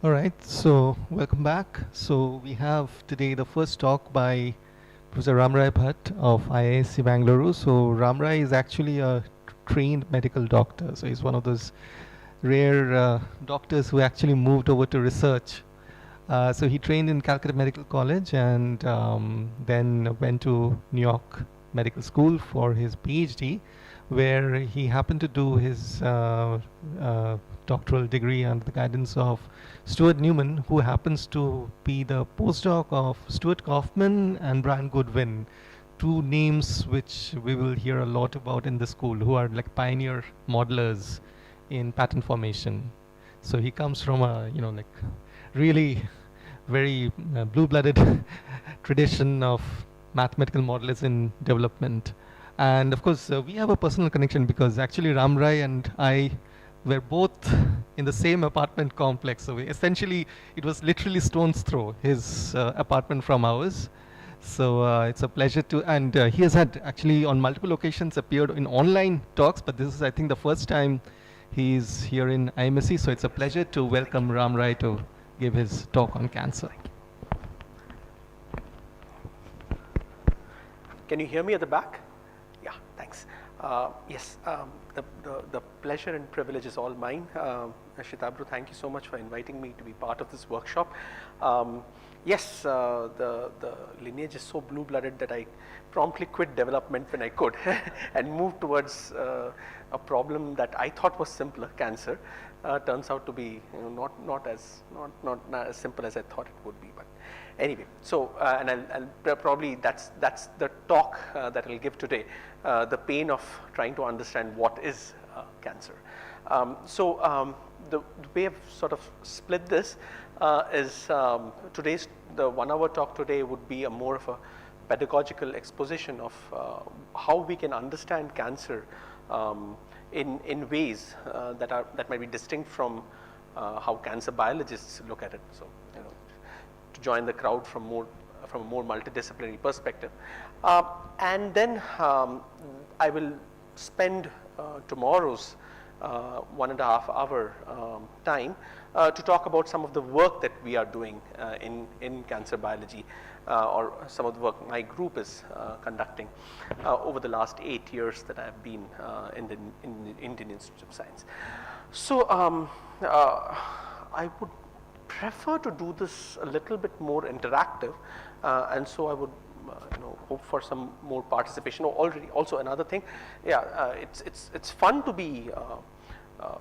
All right, so welcome back. So we have today the first talk by Professor Ramrai Bhatt of IISc Bangalore. So Ramrai is actually a trained medical doctor. So he's one of those rare doctors who actually moved over to research. So he trained in Calcutta Medical College and then went to New York Medical School for his PhD, where he happened to do his doctoral degree under the guidance of Stuart Newman, who happens to be the postdoc of Stuart Kaufman and Brian Goodwin, two names which we will hear a lot about in the school, who are like pioneer modelers in pattern formation. So he comes from a, like really very blue-blooded tradition of mathematical modelers in development. And of course, we have a personal connection because actually Ramrai and I were both in the same apartment complex. So essentially, it was literally stone's throw, his apartment from ours. So it's a pleasure to, and he has had actually on multiple occasions appeared in online talks, but this is, I think, the first time he's here in IMSC. So it's a pleasure to welcome Ramrai to give his talk on cancer. Can you hear me at the back? Yeah, thanks. Yes, the pleasure and privilege is all mine. Shitabru, thank you so much for inviting me to be part of this workshop. Yes, the lineage is so blue-blooded that I promptly quit development when I could and moved towards a problem that I thought was simpler, cancer. Turns out to be not as simple as I thought it would be. But anyway, so and I'll probably that's the talk that I'll give today. The pain of trying to understand what is cancer. The way I've sort of split this is the 1 hour talk today would be more of a pedagogical exposition of how we can understand cancer in ways that might be distinct from how cancer biologists look at it. So to join the crowd from a more multidisciplinary perspective, and then I will spend tomorrow's 1.5 hour time to talk about some of the work that we are doing in cancer biology, or some of the work my group is conducting over the last 8 years that I have been in the Indian Institute of Science. So I would prefer to do this a little bit more interactive, and so I would hope for some more participation. Also another thing, it's fun to be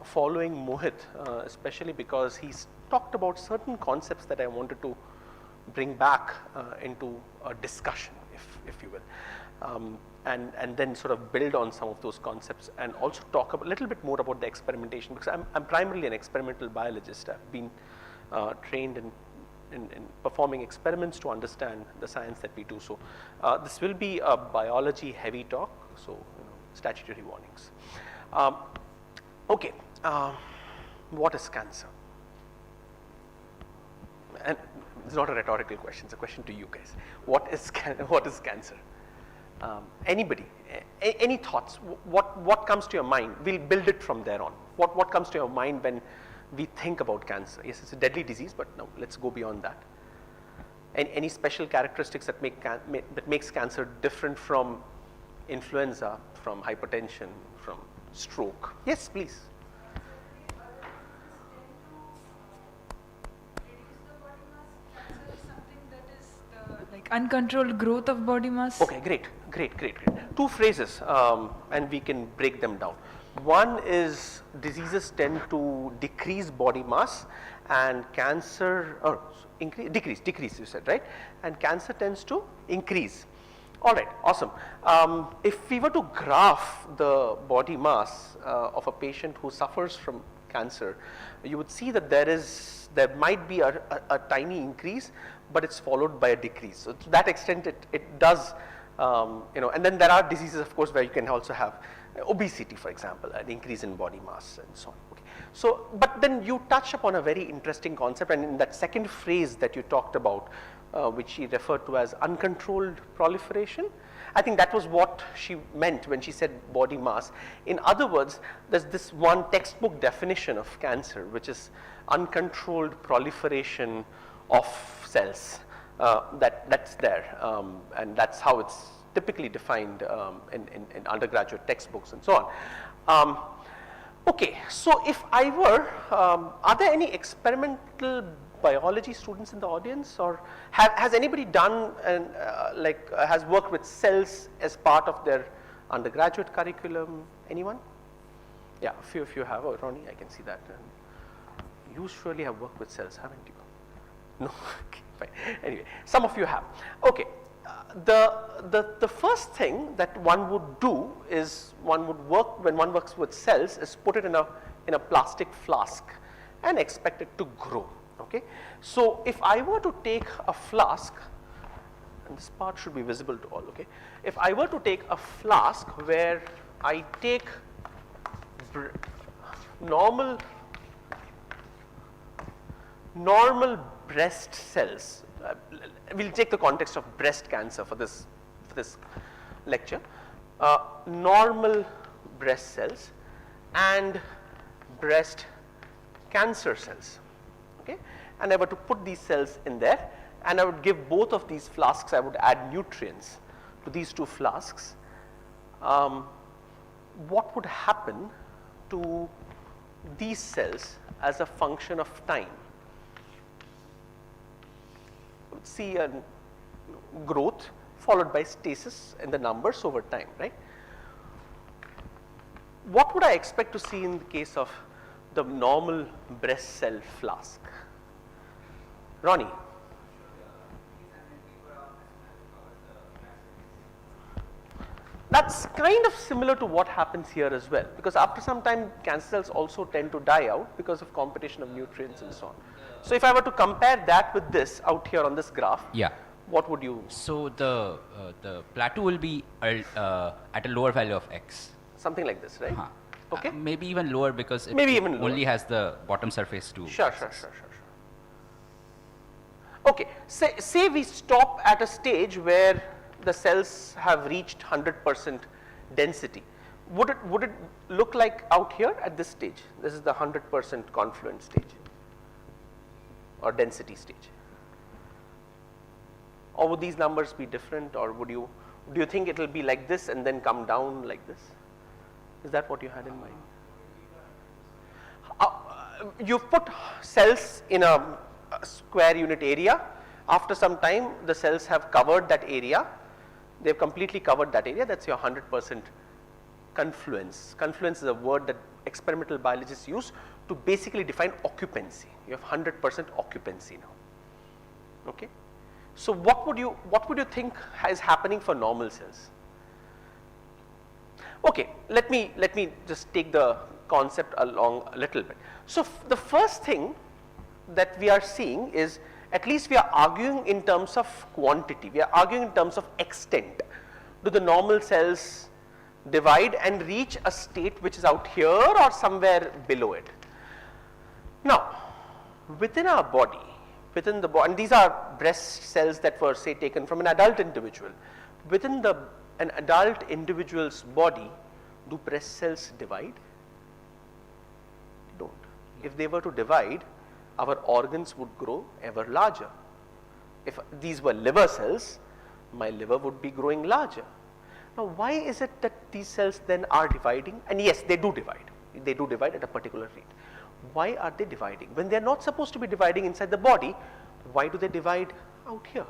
following Mohit, especially because he's talked about certain concepts that I wanted to bring back into a discussion, if you will, and then sort of build on some of those concepts and also talk a little bit more about the experimentation, because I'm primarily an experimental biologist. I've been trained in performing experiments to understand the science that we do. So this will be a biology heavy talk, so statutory warnings. Okay, what is cancer? And it's not a rhetorical question, it's a question to you guys. What is cancer? Anybody, any thoughts? What comes to your mind? We'll build it from there on. What comes to your mind when we think about cancer? Yes, it's a deadly disease, but no, let's go beyond that. Any special characteristics that makes cancer different from influenza, from hypertension, from stroke? Yes, please. Like uncontrolled growth of body mass. Okay, great. Two phrases, and we can break them down. One is diseases tend to decrease body mass, and cancer, or decrease you said, right? And cancer tends to increase. All right, awesome. If we were to graph the body mass of a patient who suffers from cancer, you would see that there might be a tiny increase, but it's followed by a decrease. So to that extent, it does, and then there are diseases, of course, where you can also have obesity, for example, an increase in body mass and so on. Okay. So, but then you touch upon a very interesting concept, and in that second phrase that you talked about, which he referred to as uncontrolled proliferation, I think that was what she meant when she said body mass. In other words, there's this one textbook definition of cancer, which is uncontrolled proliferation of cells. That's there, and that's how it's typically defined in undergraduate textbooks and so on. Okay, so if I were, are there any experimental biology students in the audience, or has anybody done and has worked with cells as part of their undergraduate curriculum? Anyone? Yeah, a few of you have. Oh, Ronnie, I can see that. And you surely have worked with cells, haven't you? No. Okay, fine. Anyway, some of you have. Okay. The first thing that one would do is when one works with cells is put it in a plastic flask and expect it to grow. Okay, so if I were to take a flask, and this part should be visible to all. Okay, if I were to take a flask where I take normal breast cells. We'll take the context of breast cancer for this lecture. Normal breast cells and breast cancer cells. Okay, and I were to put these cells in there, and I would give both of these flasks. I would add nutrients to these two flasks. What would happen to these cells as a function of time? See a growth followed by stasis in the numbers over time, right? What would I expect to see in the case of the normal breast cell flask? Ronnie? That's kind of similar to what happens here as well, because after some time cancer cells also tend to die out because of competition of nutrients and so on. So if I were to compare that with this out here on this graph, yeah, what would you? So the plateau will be at a lower value of x. Something like this, right? Okay. Maybe even lower, because it only has the bottom surface to. Sure. Okay, say we stop at a stage where the cells have reached 100% density. Would it look like out here at this stage? This is the 100% confluent stage or density stage. Or would these numbers be different, or do you think it will be like this and then come down like this? Is that what you had in mind? You've put cells in a square unit area. After some time, the cells have covered that area. They've completely covered that area. That's your 100% confluence. Confluence is a word that experimental biologists use to basically define occupancy. You have 100% occupancy now. Okay. So what would you think is happening for normal cells? Okay, let me just take the concept along a little bit. So the first thing that we are seeing is, at least we are arguing in terms of quantity. We are arguing in terms of extent. Do the normal cells divide and reach a state which is out here or somewhere below it? Now, within our body, and these are breast cells that were, say, taken from an adult individual. Within an adult individual's body, do breast cells divide? They don't. If they were to divide, our organs would grow ever larger. If these were liver cells, my liver would be growing larger. Now, why is it that these cells then are dividing? And yes, they do divide. They do divide at a particular rate. Why are they dividing? When they are not supposed to be dividing inside the body, why do they divide out here?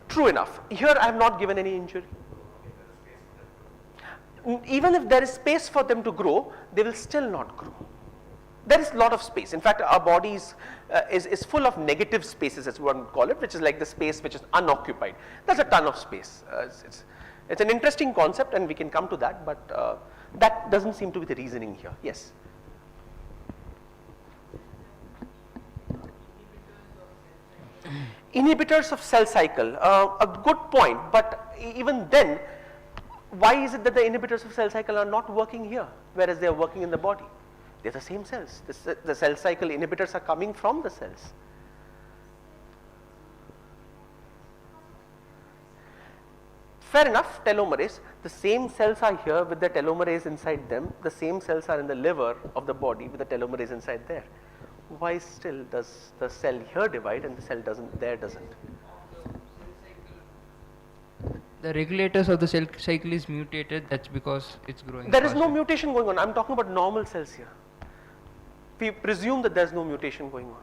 True enough. Here I have not given any injury. Even if there is space for them to grow, they will still not grow. There is a lot of space. In fact, our body is full of negative spaces, as one would call it, which is like the space which is unoccupied. There's a ton of space. It's an interesting concept, and we can come to that, but that doesn't seem to be the reasoning here. Yes? Inhibitors of cell cycle, a good point, but even then, why is it that the inhibitors of cell cycle are not working here, whereas they are working in the body? They're the same cells. The cell cycle inhibitors are coming from the cells. fair enough, telomerase, the same cells are here with the telomerase inside them, the same cells are in the liver of the body with the telomerase inside there. Why still does the cell here divide and the cell there doesn't? The regulators of the cell cycle is mutated, that's because it's growing There is no faster. mutation going on. I'm talking about normal cells here. We presume that there's no mutation going on.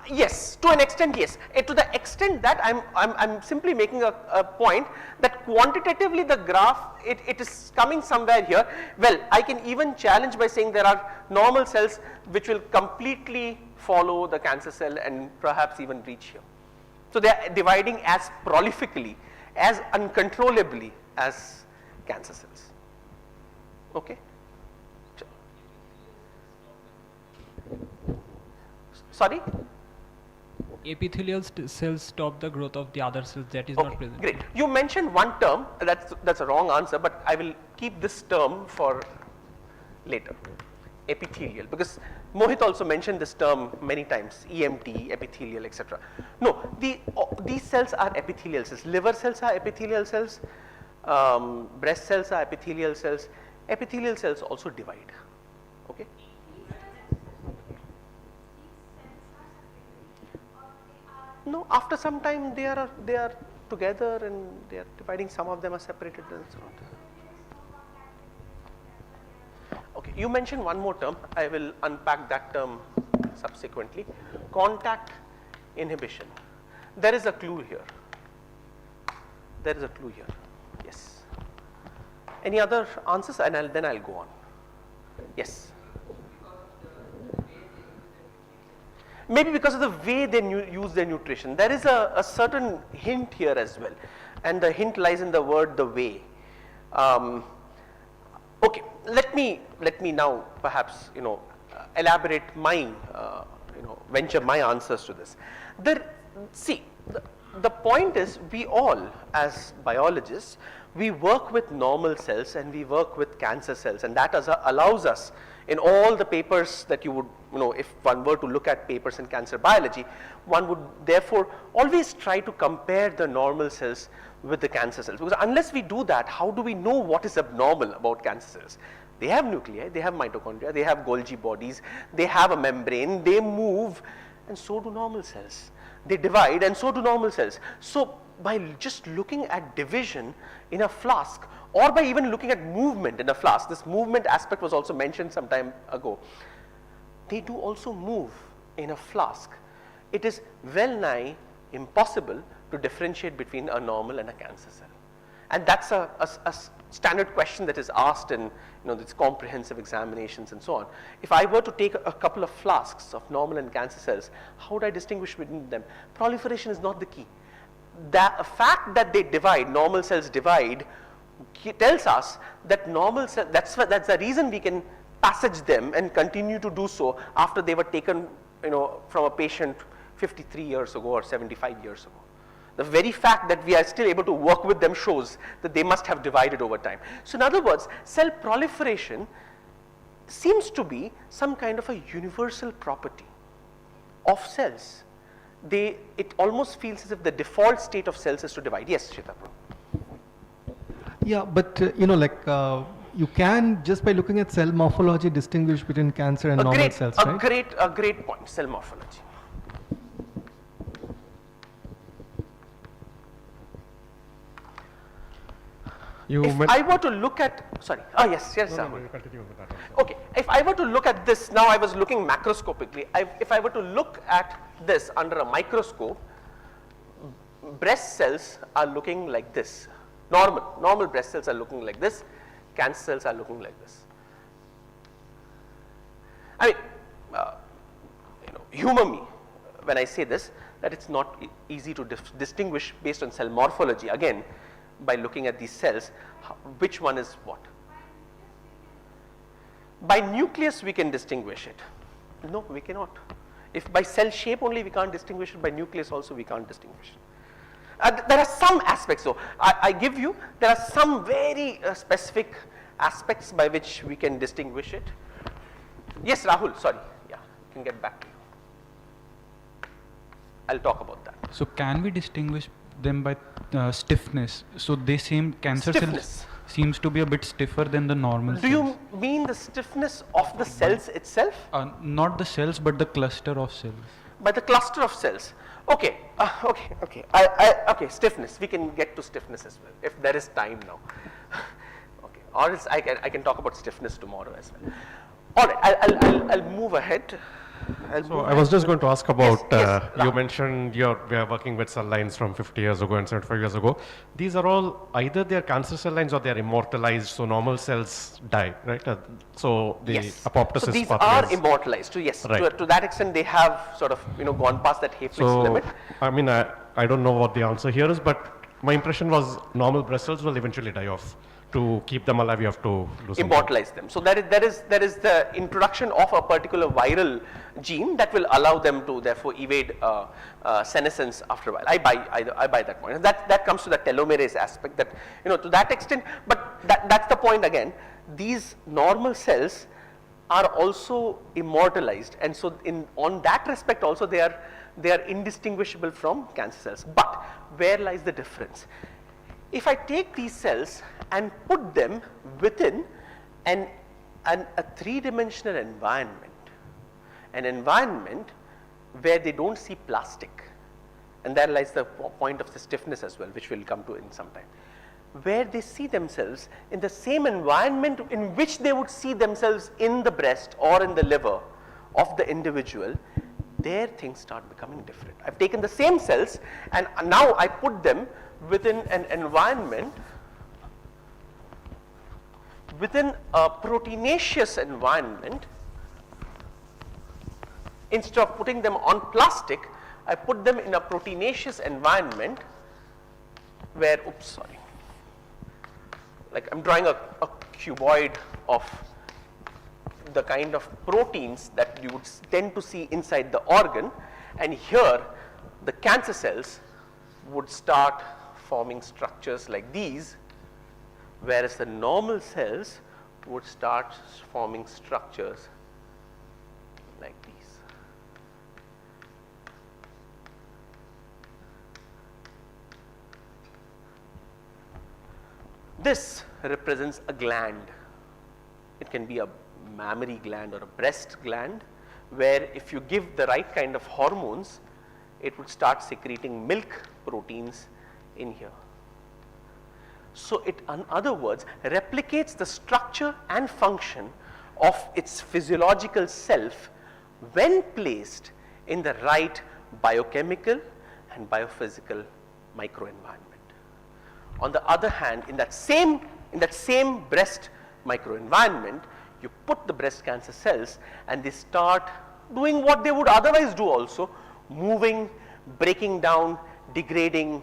Yes, to an extent, yes. To the extent that I'm simply making a point that quantitatively the graph, it is coming somewhere here. Well, I can even challenge by saying there are normal cells which will completely follow the cancer cell and perhaps even reach here. So they are dividing as prolifically, as uncontrollably as cancer cells. Okay? Sorry? Epithelial cells stop the growth of the other cells that is Okay, not present. great. You mentioned one term, that's a wrong answer, but I will keep this term for later. Epithelial, because Mohit also mentioned this term many times, EMT, epithelial, etc. No, these cells are epithelial cells. Liver cells are epithelial cells, breast cells are epithelial cells. Epithelial cells also divide. Okay? No, after some time they are together and they are dividing. Some of them are separated and so on. Okay, you mentioned one more term. I will unpack that term subsequently. Contact inhibition. There is a clue here. There is a clue here. Yes. Any other answers? And then I'll go on. Yes. Maybe because of the way they use their nutrition. There is a certain hint here as well, and the hint lies in the word "the way." Okay, let me now perhaps elaborate my venture my answers to this. The point is, we all as biologists, we work with normal cells and we work with cancer cells, and that allows us in all the papers that you would, if one were to look at papers in cancer biology, one would therefore always try to compare the normal cells with the cancer cells, because unless we do that, how do we know what is abnormal about cancer cells? They have nuclei, they have mitochondria, they have Golgi bodies, they have a membrane, they move, and so do normal cells. They divide, and so do normal cells. So by just looking at division in a flask, or by even looking at movement in a flask, this movement aspect was also mentioned some time ago, they do also move in a flask. It is well nigh impossible to differentiate between a normal and a cancer cell. And that's a standard question that is asked in these comprehensive examinations and so on. If I were to take a couple of flasks of normal and cancer cells, how would I distinguish between them? Proliferation is not the key. The fact that they divide, normal cells divide, tells us that normal cells, that's the reason we can passage them and continue to do so after they were taken from a patient 53 years ago or 75 years ago. The very fact that we are still able to work with them shows that they must have divided over time. So in other words, cell proliferation seems to be some kind of a universal property of cells. It almost feels as if the default state of cells is to divide. Yes, Shita. Yeah, but you can, just by looking at cell morphology, distinguish between cancer and normal cells, right? A great point, cell morphology. If I were to look at, sorry, yes, No, continue with that also. Okay, if I were to look at this, now I was looking macroscopically, if I were to look at this under a microscope, breast cells are looking like this. Normal breast cells are looking like this, cancer cells are looking like this. I mean, humor me when I say this, that it's not easy to distinguish based on cell morphology, again, by looking at these cells, which one is what. By nucleus we can distinguish it. No, we cannot. If by cell shape only we can't distinguish it, by nucleus also we can't distinguish it. There are some aspects though, I give you, there are some very specific aspects by which we can distinguish it. Yes, Rahul, sorry, yeah, you can get back to you. I'll talk about that. So can we distinguish them by stiffness? So they seem, cancer Stiffness. cells seems to be a bit stiffer than the normal Do cells. you mean the stiffness of the cells itself? Not the cells, but the cluster of cells. By the cluster of cells. Okay, okay. Okay, stiffness. We can get to stiffness as well, if there is time now. Okay, or else I can talk about stiffness tomorrow as well. All right, I'll move ahead. So I was just going to ask about, yes, you Ram. mentioned we are working with cell lines from 50 years ago and 75 years ago. These are all either they are cancer cell lines or they are immortalized, so normal cells die, right? So the Yes. apoptosis So these pathway are is- immortalized. So yes, Right. to that extent they have sort of gone past that Hayflick's So, limit. I mean, I don't know what the answer here is, but my impression was normal breast cells will eventually die off. To keep them alive, you have to do something. Immortalize them. So there is the introduction of a particular viral gene that will allow them to therefore evade senescence after a while. I buy that point. And that comes to the telomerase aspect, that to that extent. But that's the point again. These normal cells are also immortalized, and so on that respect also they are indistinguishable from cancer cells. But where lies the difference? If I take these cells and put them within a three-dimensional environment, an environment where they don't see plastic, and there lies the point of the stiffness as well, which we'll come to in some time, where they see themselves in the same environment in which they would see themselves in the breast or in the liver of the individual, there things start becoming different. I've taken the same cells and now I put them within an environment, within a proteinaceous environment. Instead of putting them on plastic, I put them in a proteinaceous environment where, like I'm drawing a cuboid of the kind of proteins that you would tend to see inside the organ, and here the cancer cells would start forming structures like these, whereas the normal cells would start forming structures like these. This represents a gland. It can be a mammary gland or a breast gland, where if you give the right kind of hormones, it would start secreting milk proteins in here. So it, in other words, replicates the structure and function of its physiological self when placed in the right biochemical and biophysical microenvironment. On the other hand, in that same breast microenvironment, you put the breast cancer cells and they start doing what they would otherwise do also, moving, breaking down, degrading,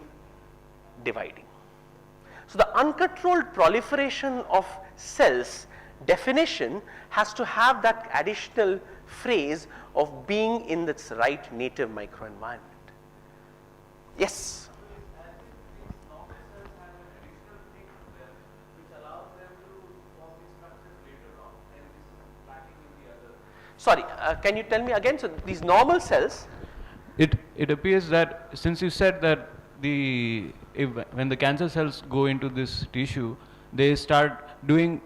dividing. So the uncontrolled proliferation of cells definition has to have that additional phrase of being in its right native microenvironment. Yes? Sorry, can you tell me again? So these normal cells, It appears that since you said that when the cancer cells go into this tissue, they start doing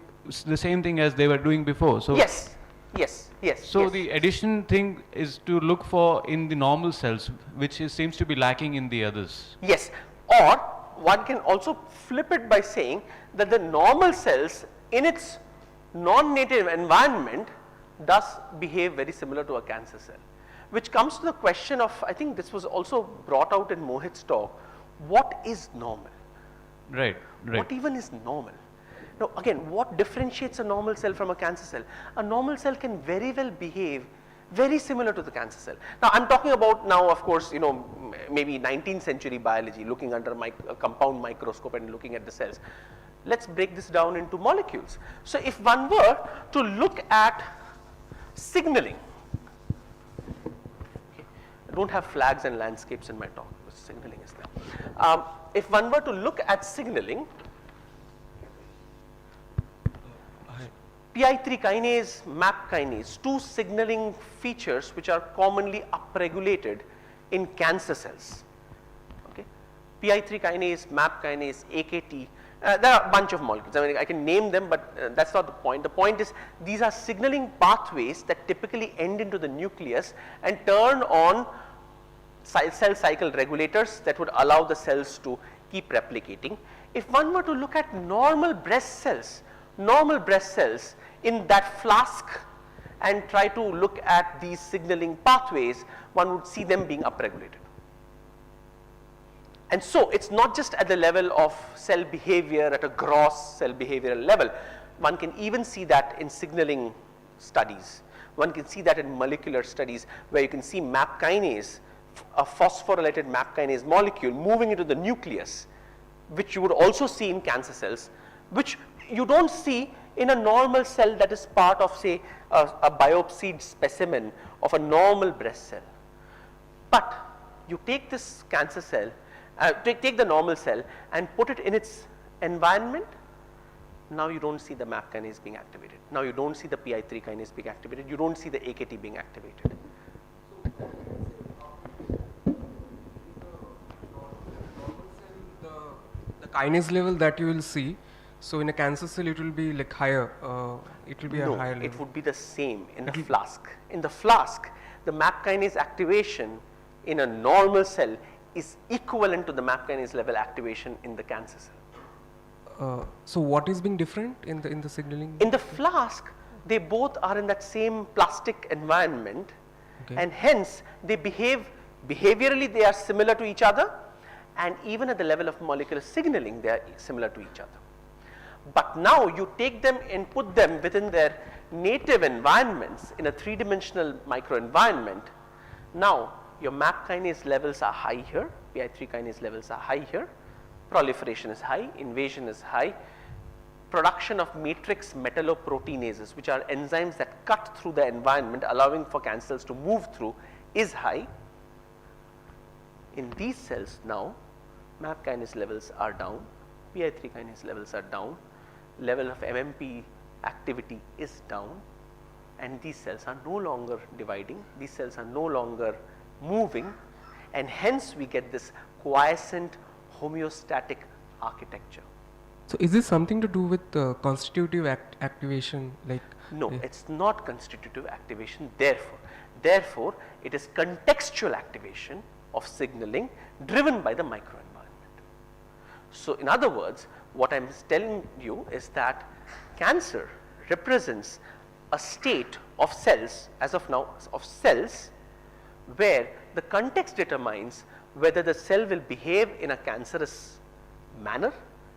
the same thing as they were doing before. So yes. So yes. the addition thing is to look for in the normal cells, which seems to be lacking in the others. Yes, or one can also flip it by saying that the normal cells in its non-native environment does behave very similar to a cancer cell, which comes to the question of, I think this was also brought out in Mohit's talk, what is normal? Right. What even is normal? Now again, what differentiates a normal cell from a cancer cell? A normal cell can very well behave very similar to the cancer cell. Now I'm talking about now, of course, maybe 19th century biology, looking under a compound microscope and looking at the cells. Let's break this down into molecules. So if one were to look at signaling, okay, I don't have flags and landscapes in my talk, because signaling is there. If one were to look at signaling, PI3 kinase, MAP kinase, two signaling features which are commonly upregulated in cancer cells. Okay. PI3 kinase, MAP kinase, AKT, there are a bunch of molecules. I mean, I can name them, but that's not the point. The point is these are signaling pathways that typically end into the nucleus and turn on cell cycle regulators that would allow the cells to keep replicating. If one were to look at normal breast cells in that flask and try to look at these signaling pathways, one would see them being upregulated. And so it's not just at the level of cell behavior, at a gross cell behavioral level. One can even see that in signaling studies. One can see that in molecular studies where you can see MAP kinase, a phosphorylated MAP kinase molecule moving into the nucleus, which you would also see in cancer cells, which you don't see in a normal cell that is part of, say, a biopsied specimen of a normal breast cell. But you take this cancer cell, take the normal cell and put it in its environment, now you don't see the MAP kinase being activated. Now you don't see the PI3 kinase being activated. You don't see the AKT being activated. The kinase level that you will see, so in a cancer cell it will be like higher, it will be a higher level. It would be the same in the flask. In the flask, the MAP kinase activation in a normal cell is equivalent to the MAP kinase level activation in the cancer cell. So what is being different in the signaling? In the flask, they both are in that same plastic environment, and hence they behave behaviorally, they are similar to each other, and even at the level of molecular signaling they are similar to each other. But now you take them and put them within their native environments in a three-dimensional microenvironment. Now your MAP kinase levels are high here, PI3 kinase levels are high here, proliferation is high, invasion is high, production of matrix metalloproteinases, which are enzymes that cut through the environment allowing for cancer cells to move through, is high. In these cells now, MAP kinase levels are down, PI3 kinase levels are down, level of MMP activity is down, and these cells are no longer dividing, these cells are no longer moving, and hence we get this quiescent homeostatic architecture. So is this something to do with constitutive activation? Like no, it's not constitutive activation. Therefore, it is contextual activation of signaling driven by the microenvironment. So in other words, what I'm telling you is that cancer represents a state of cells, as of now, of cells where the context determines whether the cell will behave in a cancerous manner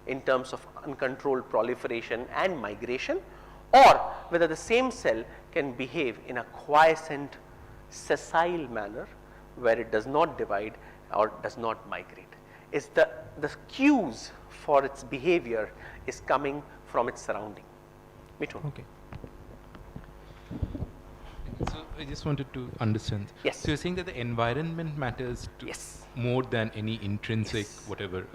in terms of uncontrolled proliferation and migration, or whether the same cell can behave in a quiescent, sessile manner where it does not divide or does not migrate. Is the cues for its behavior is coming from its surrounding. Mitun. okay. So I just wanted to understand. Yes. So you're saying that the environment matters to more than any intrinsic whatever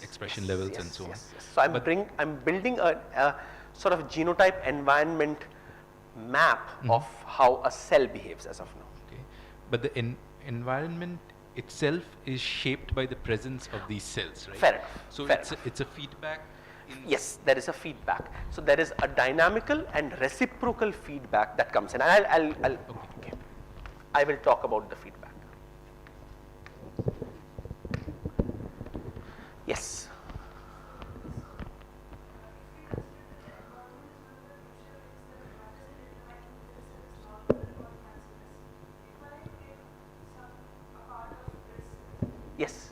expression levels and so on. So I'm building a sort of genotype environment map of how a cell behaves as of now. Okay. But the environment itself is shaped by the presence of these cells, right? Fair enough. So Fair it's a feedback. Yes, there is a feedback. So there is a dynamical and reciprocal feedback that comes in. And okay. I will talk about the feedback. Yes. Yes.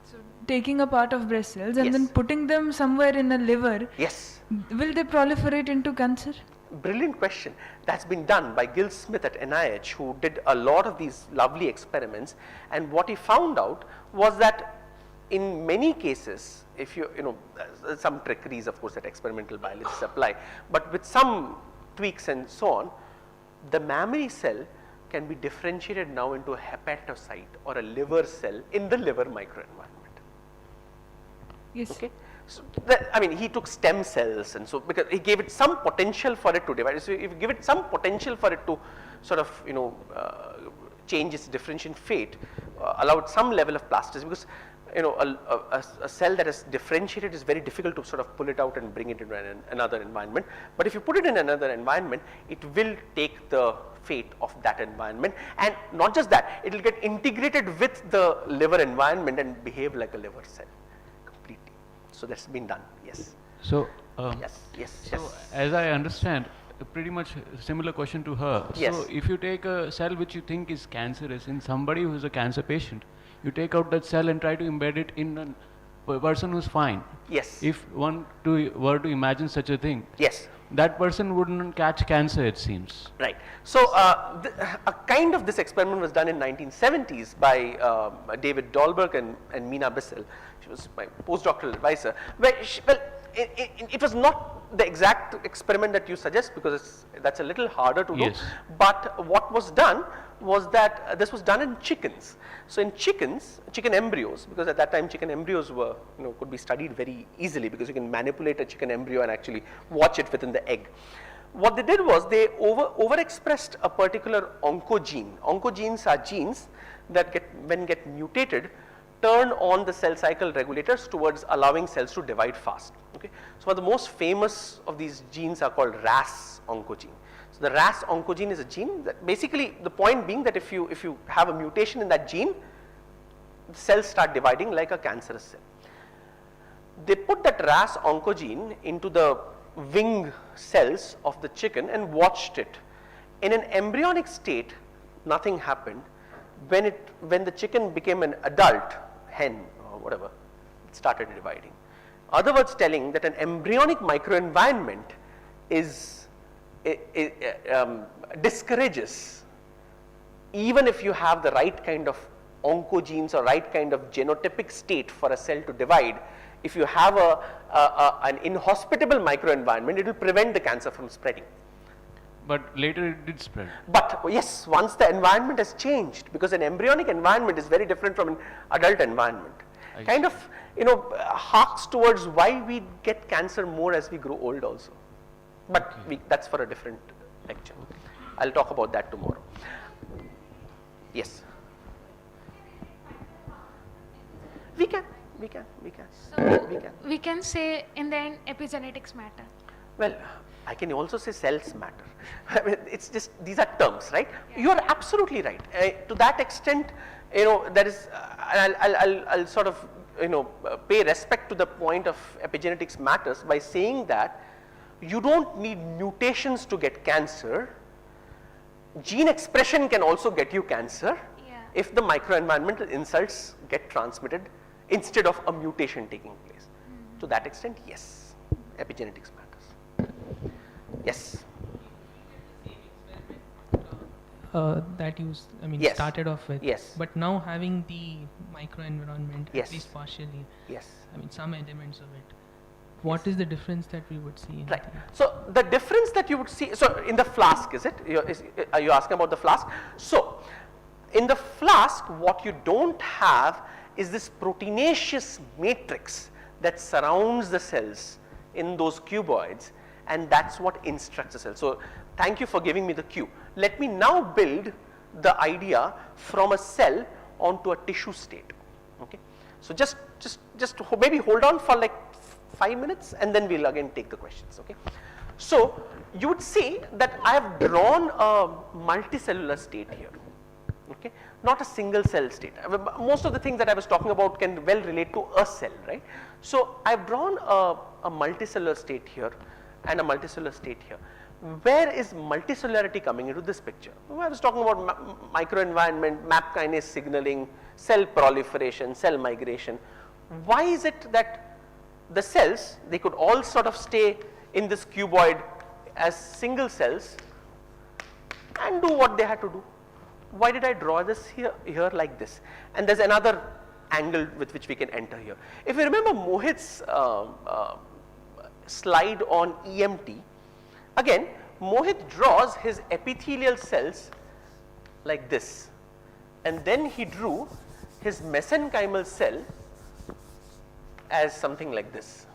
So taking a part of breast cells and then putting them somewhere in the liver. Yes. Will they proliferate into cancer? Brilliant question. That's been done by Gil Smith at NIH, who did a lot of these lovely experiments, and what he found out was that in many cases, if you know, some trickeries of course that experimental biologists apply, but with some tweaks and so on, the mammary cell can be differentiated now into a hepatocyte or a liver cell in the liver microenvironment. Yes. Okay. So I mean, he took stem cells, and so because he gave it some potential for it to divide. So if you give it some potential for it to sort of change its differentiation fate allowed some level of plasticity, because a cell that is differentiated is very difficult to sort of pull it out and bring it into another environment. But if you put it in another environment, it will take the fate of that environment, and not just that, it will get integrated with the liver environment and behave like a liver cell completely. So that's been done, yes. So, yes. As I understand, pretty much similar question to her. Yes. So if you take a cell which you think is cancerous in somebody who is a cancer patient, you take out that cell and try to embed it in a person who's fine. Yes. If one were to imagine such a thing, yes, that person wouldn't catch cancer, it seems. Right. So a kind of this experiment was done in 1970s by David Dahlberg and Mina Bissell. She was my postdoctoral advisor. Where it was not the exact experiment that you suggest, because that's a little harder to do. Yes. But what was done was that this was done in chickens. So in chickens, chicken embryos, because at that time chicken embryos were, could be studied very easily, because you can manipulate a chicken embryo and actually watch it within the egg. What they did was they overexpressed a particular oncogene. Oncogenes are genes that when get mutated, turn on the cell cycle regulators towards allowing cells to divide fast. Okay? So one of the most famous of these genes are called RAS oncogene. So the RAS oncogene is a gene that basically, the point being that if you have a mutation in that gene, the cells start dividing like a cancerous cell. They put that RAS oncogene into the wing cells of the chicken and watched it. In an embryonic state, nothing happened. When the chicken became an adult hen or whatever, it started dividing. Other words telling that an embryonic microenvironment discourages, even if you have the right kind of oncogenes or right kind of genotypic state for a cell to divide. If you have an inhospitable microenvironment, it will prevent the cancer from spreading. But later it did spread. But yes, once the environment has changed, because an embryonic environment is very different from an adult environment. Kind of, harks towards why we get cancer more as we grow old also. But that's for a different lecture. I'll talk about that tomorrow. Yes. We can. So we can say in the end epigenetics matter. Well, I can also say cells matter. I mean, it's just, these are terms, right? Yeah. You are absolutely right. To that extent, there is, I'll sort of, pay respect to the point of epigenetics matters by saying that you don't need mutations to get cancer. Gene expression can also get you cancer if the microenvironmental insults get transmitted instead of a mutation taking place. To that extent, yes, epigenetics matters. Yes. That you, started off with. Yes. But now having the microenvironment, yes, at least partially. Yes. Some elements of it. What is the difference that we would see? Right. So the difference that you would see, so in the flask, is it? Are you asking about the flask? So in the flask, what you don't have is this proteinaceous matrix that surrounds the cells in those cuboids, and that's what instructs the cell. So thank you for giving me the cue. Let me now build the idea from a cell onto a tissue state. Okay. So just maybe hold on for like 5 minutes, and then we'll again take the questions. Okay. So you would see that I have drawn a multicellular state here. Okay, not a single cell state. Most of the things that I was talking about can well relate to a cell, right? So I've drawn a multicellular state here and a multicellular state here. Where is multicellularity coming into this picture? Well, I was talking about microenvironment, MAP kinase signaling, cell proliferation, cell migration. Why is it that the cells, they could all sort of stay in this cuboid as single cells and do what they had to do? Why did I draw this here like this? And there's another angle with which we can enter here. If you remember Mohit's slide on EMT, again, Mohit draws his epithelial cells like this, and then he drew his mesenchymal cell as something like this.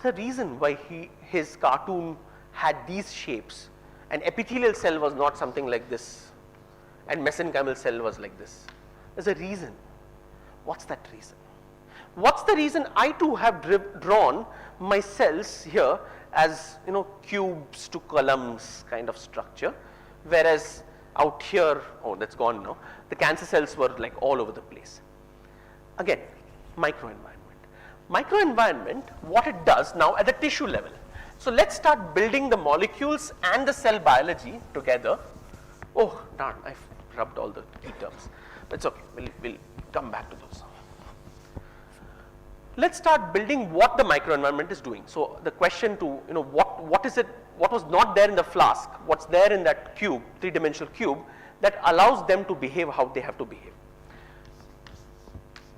The reason why his cartoon had these shapes and epithelial cell was not something like this, and mesenchymal cell was like this? There's a reason. What's that reason? What's the reason I too have drawn my cells here as, you know, cubes to columns kind of structure, whereas out here, oh, that's gone now, the cancer cells were like all over the place. Again, microenvironment. Microenvironment, what it does now at the tissue level. So let's start building the molecules and the cell biology together. Oh darn, I've rubbed all the key terms. It's okay, we'll come back to those. Let's start building what the microenvironment is doing. So the question to, you know, what is it, what was not there in the flask, what's there in that cube, three-dimensional cube, that allows them to behave how they have to behave.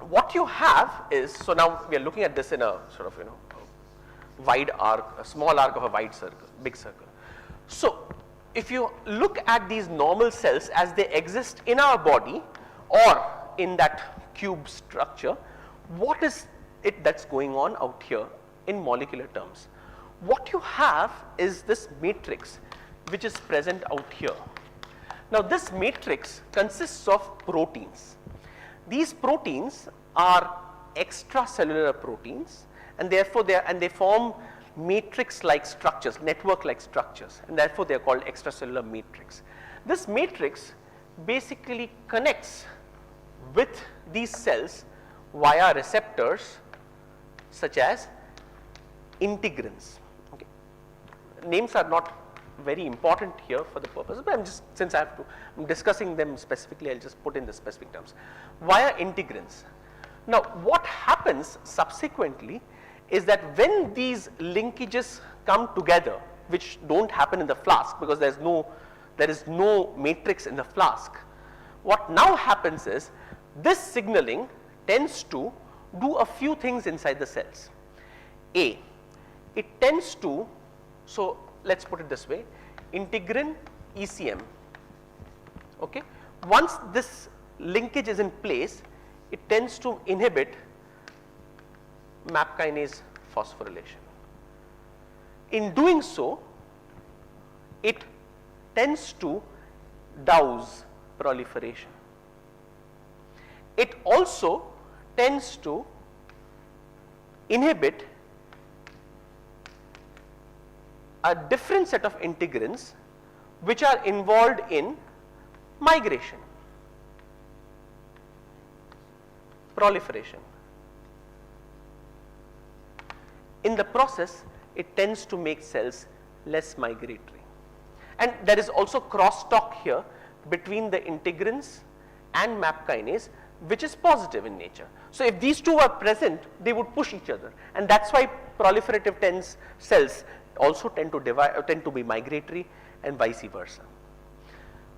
What you have is, so now we are looking at this in a sort of, you know, wide arc, a small arc of a wide circle, big circle. So if you look at these normal cells as they exist in our body or in that cube structure, what is it that's going on out here in molecular terms? What you have is this matrix which is present out here. Now this matrix consists of proteins. These proteins are extracellular proteins, and therefore they form matrix-like structures, network-like structures, and therefore they are called extracellular matrix. This matrix basically connects with these cells via receptors such as integrins. Okay. Names are not very important here for the purpose, but I'm just, since I'm discussing them specifically, I'll just put in the specific terms. Via integrins. Now what happens subsequently is that when these linkages come together, which don't happen in the flask because there is no matrix in the flask, what now happens is this signaling tends to do a few things inside the cells. A, it tends to, so let's put it this way, integrin ECM, okay. Once this linkage is in place, it tends to inhibit MAP kinase phosphorylation. In doing so, it tends to douse proliferation. It also tends to inhibit a different set of integrins which are involved in migration, proliferation. In the process, it tends to make cells less migratory. And there is also crosstalk here between the integrins and MAP kinase, which is positive in nature. So if these two are present, they would push each other, and that's why proliferative cells also tend to be migratory, and vice versa.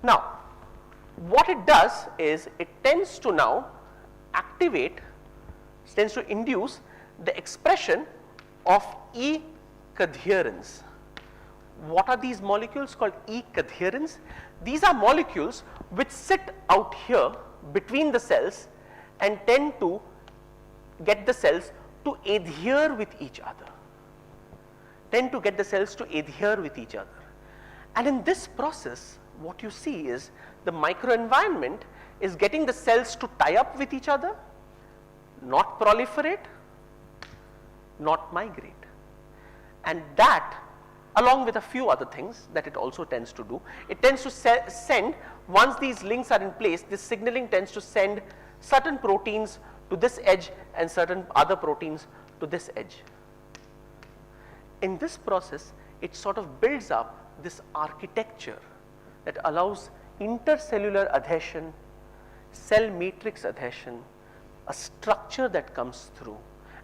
Now, what it does is it tends to now tends to induce the expression of E-cadherins. What are these molecules called E-cadherins? These are molecules which sit out here between the cells and tend to get the cells to adhere with each other. And in this process, what you see is the microenvironment is getting the cells to tie up with each other, not proliferate, not migrate. And that, along with a few other things that it also tends to do, it tends to send, once these links are in place, this signaling tends to send certain proteins to this edge and certain other proteins to this edge. In this process, it sort of builds up this architecture that allows intercellular adhesion, cell matrix adhesion, a structure that comes through,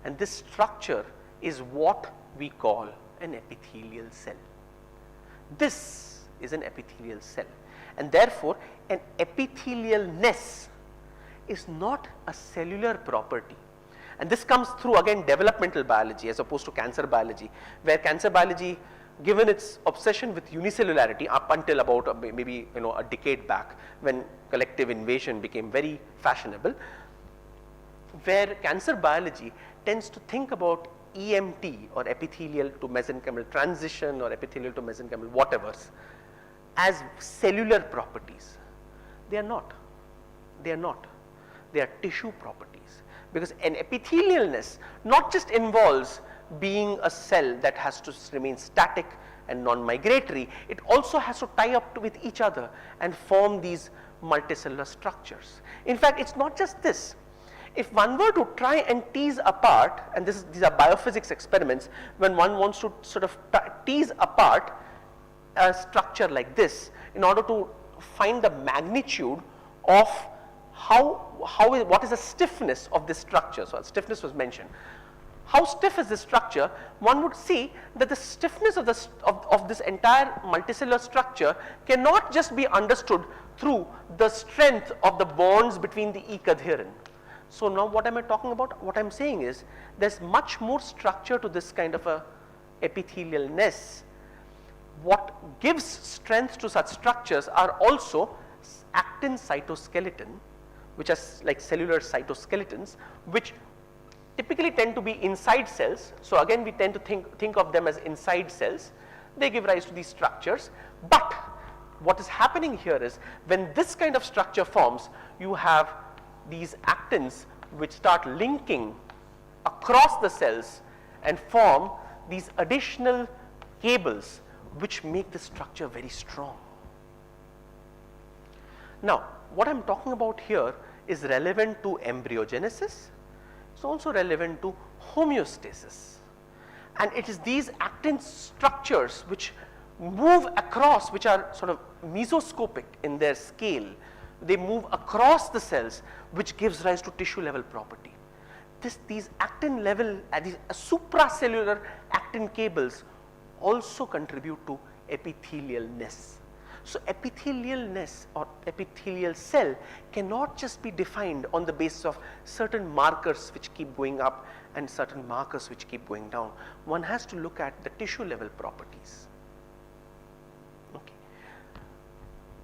and this structure is what we call an epithelial cell. This is an epithelial cell, and therefore an epithelialness is not a cellular property. And this comes through again developmental biology as opposed to cancer biology, where cancer biology, given its obsession with unicellularity up until about maybe a decade back, when collective invasion became very fashionable, where cancer biology tends to think about EMT or epithelial to mesenchymal transition or epithelial to mesenchymal whatever, as cellular properties. They are not. They are not. They are tissue properties, because an epithelialness not just involves being a cell that has to remain static and non-migratory, it also has to tie up with each other and form these multicellular structures. In fact, it's not just this. If one were to try and tease apart, and these are biophysics experiments, when one wants to sort of tease apart a structure like this in order to find the magnitude of what is the stiffness of this structure. So stiffness was mentioned. How stiff is this structure? One would see that the stiffness of this entire multicellular structure cannot just be understood through the strength of the bonds between the ecadherin. So now what am I talking about? What I'm saying is there's much more structure to this kind of a epithelialness. What gives strength to such structures are also actin cytoskeleton, which are like cellular cytoskeletons, which typically tend to be inside cells. So again, we tend to think of them as inside cells. They give rise to these structures. But what is happening here is when this kind of structure forms, you have these actins which start linking across the cells and form these additional cables which make the structure very strong. Now, what I'm talking about here is relevant to embryogenesis. It's also relevant to homeostasis. And it is these actin structures which move across, which are sort of mesoscopic in their scale. They move across the cells, which gives rise to tissue level property. These actin level, these supracellular actin cables also contribute to epithelialness. So epithelialness or epithelial cell cannot just be defined on the basis of certain markers which keep going up and certain markers which keep going down. One has to look at the tissue level properties. Okay.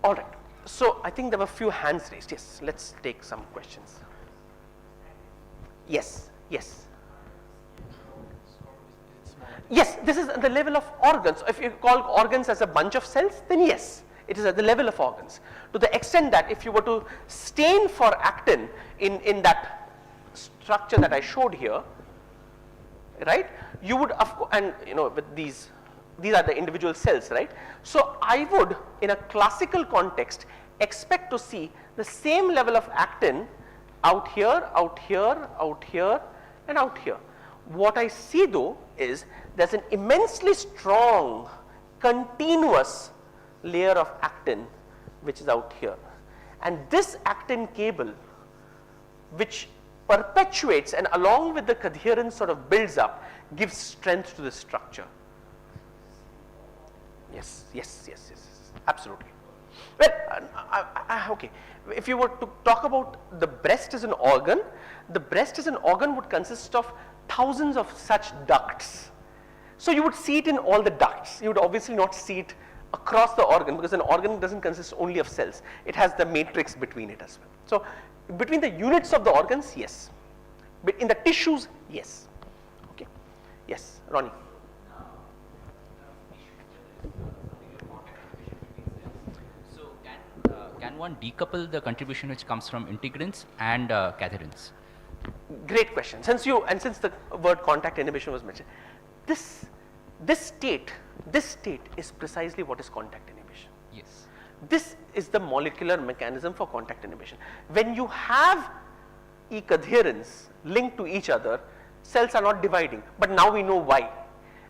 All right. So I think there were a few hands raised. Yes, let's take some questions. Yes, yes. Yes, this is at the level of organs. If you call organs as a bunch of cells, then yes, it is at the level of organs. To the extent that if you were to stain for actin in that structure that I showed here, right, you would, and you know, with these are the individual cells, right. So I would, in a classical context, expect to see the same level of actin out here, out here, out here, and out here. What I see though is there's an immensely strong, continuous layer of actin which is out here. And this actin cable, which perpetuates and along with the cadherin sort of builds up, gives strength to the structure. Yes, yes, yes, yes, yes, absolutely. Well, okay, if you were to talk about the breast as an organ, the breast as an organ would consist of thousands of such ducts. So you would see it in all the ducts. You would obviously not see it across the organ, because an organ doesn't consist only of cells. It has the matrix between it as well. So between the units of the organs, yes. But in the tissues, yes. Okay. Yes, Ronnie. So can one decouple the contribution which comes from integrins and cadherins? Great question. Since the word contact inhibition was mentioned, this state is precisely what is contact inhibition. Yes. This is the molecular mechanism for contact inhibition. When you have ecadherins linked to each other, cells are not dividing, but now we know why,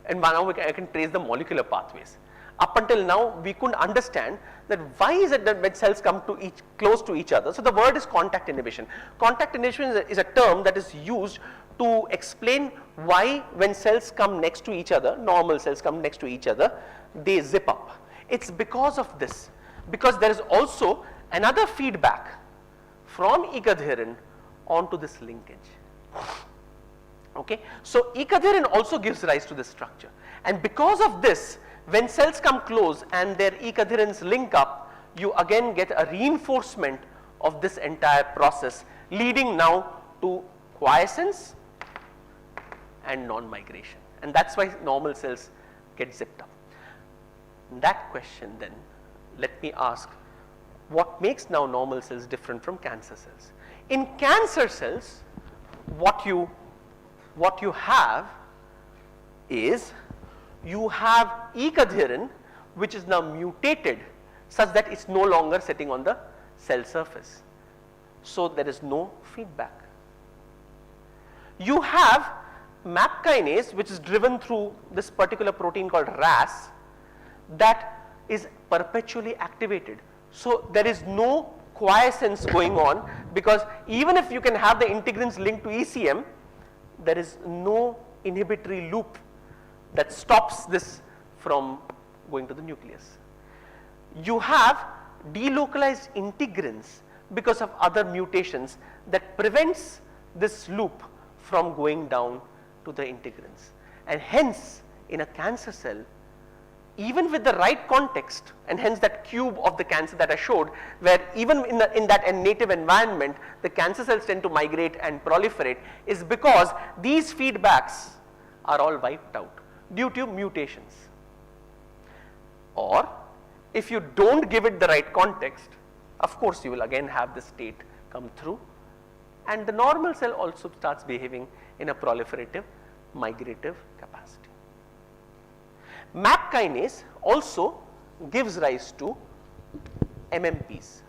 and now I can trace the molecular pathways. Up until now, we couldn't understand that why is it that when cells come to close to each other. So the word is contact inhibition. Contact inhibition is a term that is used to explain why when cells come next to each other, normal cells come next to each other, they zip up. It's because of this, because there is also another feedback from ecadherin onto this linkage. Okay, so ecadherin also gives rise to this structure, and because of this, when cells come close and their ecadherins link up, you again get a reinforcement of this entire process, leading now to quiescence and non-migration, and that's why normal cells get zipped up. That question then let me ask, what makes now normal cells different from cancer cells? In cancer cells, what you have is, you have E-cadherin which is now mutated such that it's no longer sitting on the cell surface. So there is no feedback. You have MAP kinase which is driven through this particular protein called RAS that is perpetually activated. So there is no quiescence going on, because even if you can have the integrins linked to ECM, there is no inhibitory loop that stops this from going to the nucleus. You have delocalized integrins because of other mutations that prevents this loop from going down to the integrins, and hence in a cancer cell, even with the right context, and hence that cube of the cancer that I showed, where even in that native environment the cancer cells tend to migrate and proliferate, is because these feedbacks are all wiped out due to mutations. Or if you don't give it the right context, of course you will again have the state come through, and the normal cell also starts behaving in a proliferative, migrative capacity. MAP kinase also gives rise to MMPs.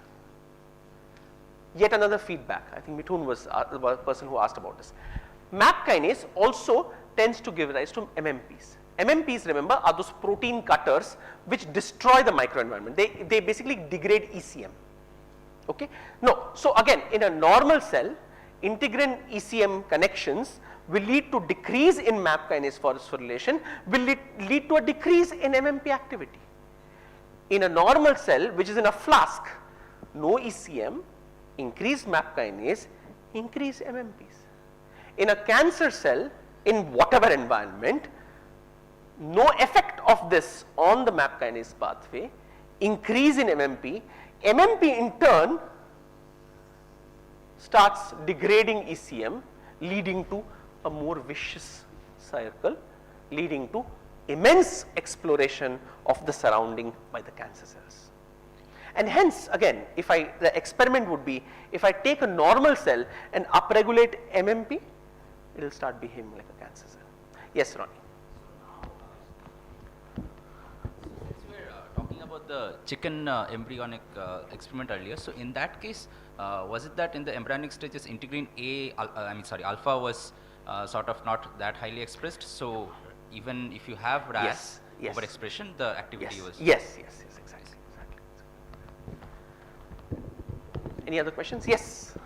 Yet another feedback. I think Mithun was the person who asked about this. MAP kinase also tends to give rise to MMPs. MMPs, remember, are those protein cutters which destroy the microenvironment. They basically degrade ECM. Okay? No. So again, in a normal cell, integrin ECM connections will lead to decrease in MAP kinase phosphorylation, will lead to a decrease in MMP activity. In a normal cell which is in a flask, no ECM, increased MAP kinase, increased MMPs. In a cancer cell, in whatever environment, no effect of this on the MAP kinase pathway, increase in MMP, MMP in turn starts degrading ECM, leading to a more vicious cycle, leading to immense exploration of the surrounding by the cancer cells. And hence again, the experiment would be, if I take a normal cell and upregulate MMP, it will start behaving like a cancer cell. Yes, Ronnie. Since we were talking about the chicken embryonic experiment earlier, so in that case, was it that in the embryonic stages integrin alpha was sort of not that highly expressed, so even if you have RAS overexpression, the activity was... Yes, exactly. Any other questions? Yes.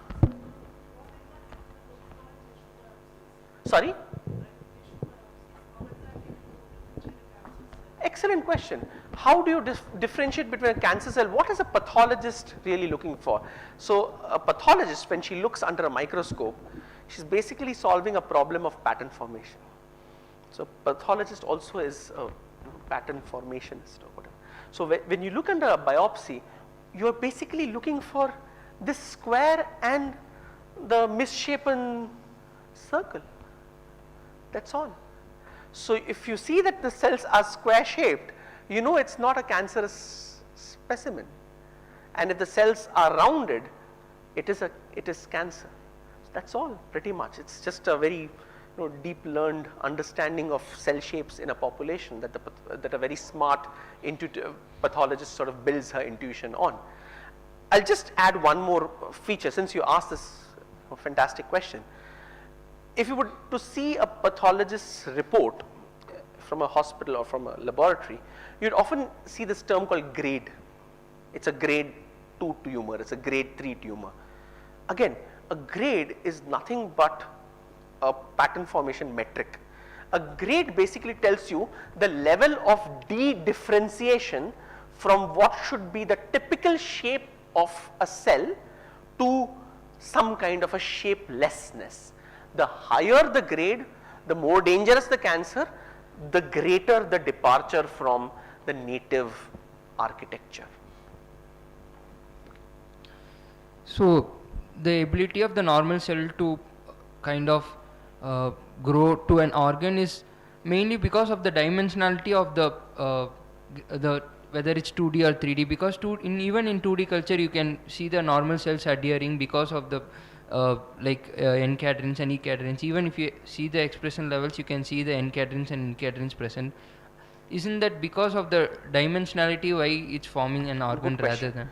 Sorry? Excellent question. How do you differentiate between a cancer cell? What is a pathologist really looking for? So a pathologist, when she looks under a microscope, she's basically solving a problem of pattern formation. So pathologist also is a pattern formationist or whatever. So when you look under a biopsy, you're basically looking for this square and the misshapen circle. That's all. So if you see that the cells are square shaped, you know it's not a cancerous specimen. And if the cells are rounded, it is cancer. That's all pretty much. It's just a very deep learned understanding of cell shapes in a population that a very smart intuitive pathologist sort of builds her intuition on. I'll just add one more feature since you asked this fantastic question. If you were to see a pathologist's report from a hospital or from a laboratory, you'd often see this term called grade. It's a grade 2 tumor, it's a grade 3 tumor. Again, a grade is nothing but a pattern formation metric. A grade basically tells you the level of de-differentiation from what should be the typical shape of a cell to some kind of a shapelessness. The higher the grade, the more dangerous the cancer, the greater the departure from the native architecture. So the ability of the normal cell to kind of grow to an organ is mainly because of the dimensionality of the whether it's 2D or 3D, because even in 2D culture you can see the normal cells adhering because of the N-cadherins and E-cadherins. Even if you see the expression levels, you can see the N-cadherins and E-cadherins present. Isn't that because of the dimensionality why it's forming an organ rather than?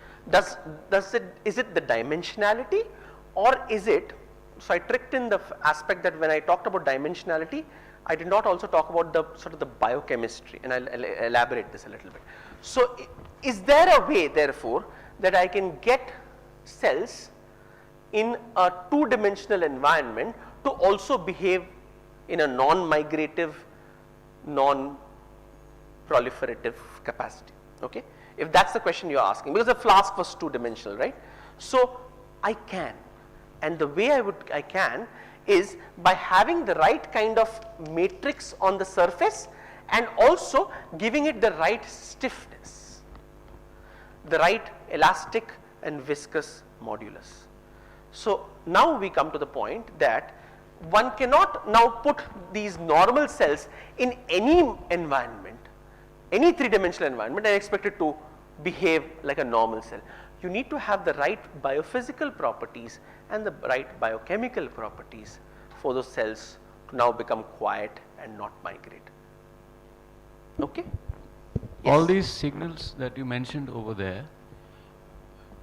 Is it the dimensionality, or is it, so I tricked in the aspect that when I talked about dimensionality, I did not also talk about the sort of the biochemistry, and I'll elaborate this a little bit. So is there a way therefore that I can get cells in a two-dimensional environment to also behave in a non-migrative, non-proliferative capacity? Okay, if that's the question you're asking, because the flask was two-dimensional, right? So I can, and the way I can is by having the right kind of matrix on the surface and also giving it the right stiffness, the right elastic and viscous modulus. So now we come to the point that one cannot now put these normal cells in any environment, any three-dimensional environment, and expect it to behave like a normal cell. You need to have the right biophysical properties and the right biochemical properties for those cells to now become quiet and not migrate. Okay? Yes. All these signals that you mentioned over there,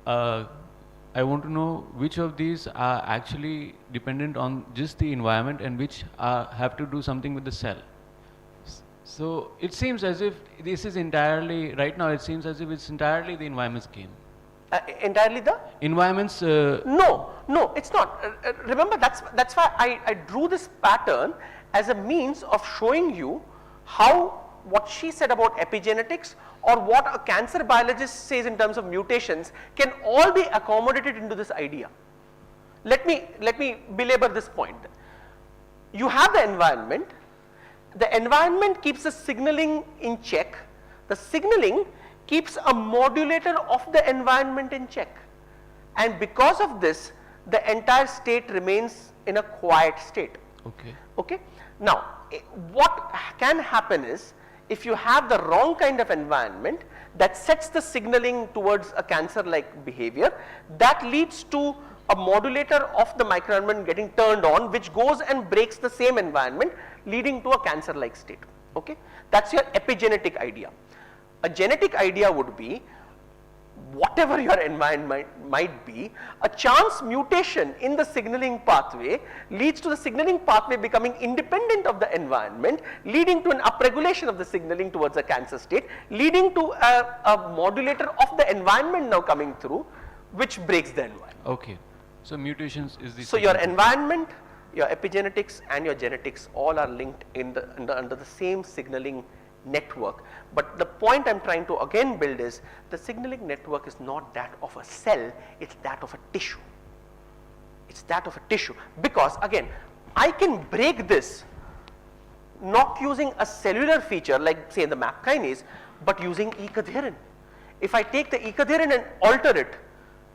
I want to know which of these are actually dependent on just the environment and which have to do something with the cell. So it seems as if this is entirely, right now it seems as if it's entirely the environment's game. Entirely the? Environment's... No, it's not. Remember, that's why I drew this pattern as a means of showing you how what she said about epigenetics or what a cancer biologist says in terms of mutations can all be accommodated into this idea. Let me belabor this point. You have the environment keeps the signaling in check, the signaling keeps a modulator of the environment in check, and because of this the entire state remains in a quiet state. Okay. Now what can happen is, if you have the wrong kind of environment that sets the signaling towards a cancer-like behavior, that leads to a modulator of the microenvironment getting turned on, which goes and breaks the same environment, leading to a cancer-like state. Okay, that's your epigenetic idea. A genetic idea would be, whatever your environment might be, a chance mutation in the signaling pathway leads to the signaling pathway becoming independent of the environment, leading to an upregulation of the signaling towards a cancer state, leading to a modulator of the environment now coming through, which breaks the environment. Okay, so mutations is the... So your environment, your epigenetics and your genetics all are linked under the same signaling network. But the point I am trying to again build is, the signaling network is not that of a cell, it's that of a tissue. It's that of a tissue, because again I can break this not using a cellular feature like say the MAP kinase, but using E-cadherin. If I take the E-cadherin and alter it,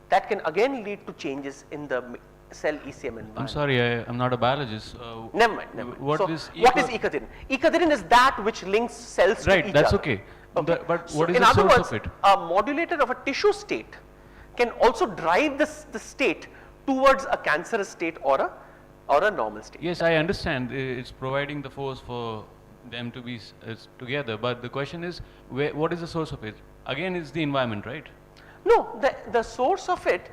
that can again lead to changes in the cell ECM environment. I'm sorry, I'm not a biologist. Never mind. What is E-cadherin? E-cadherin is that which links cells to each other. Right, that's okay. But what is in the other source words, of it? A modulator of a tissue state can also drive the state towards a cancerous state or a normal state. Yes, I understand. It's providing the force for them to be together. But the question is, what is the source of it? Again, it's the environment, right? No, the source of it,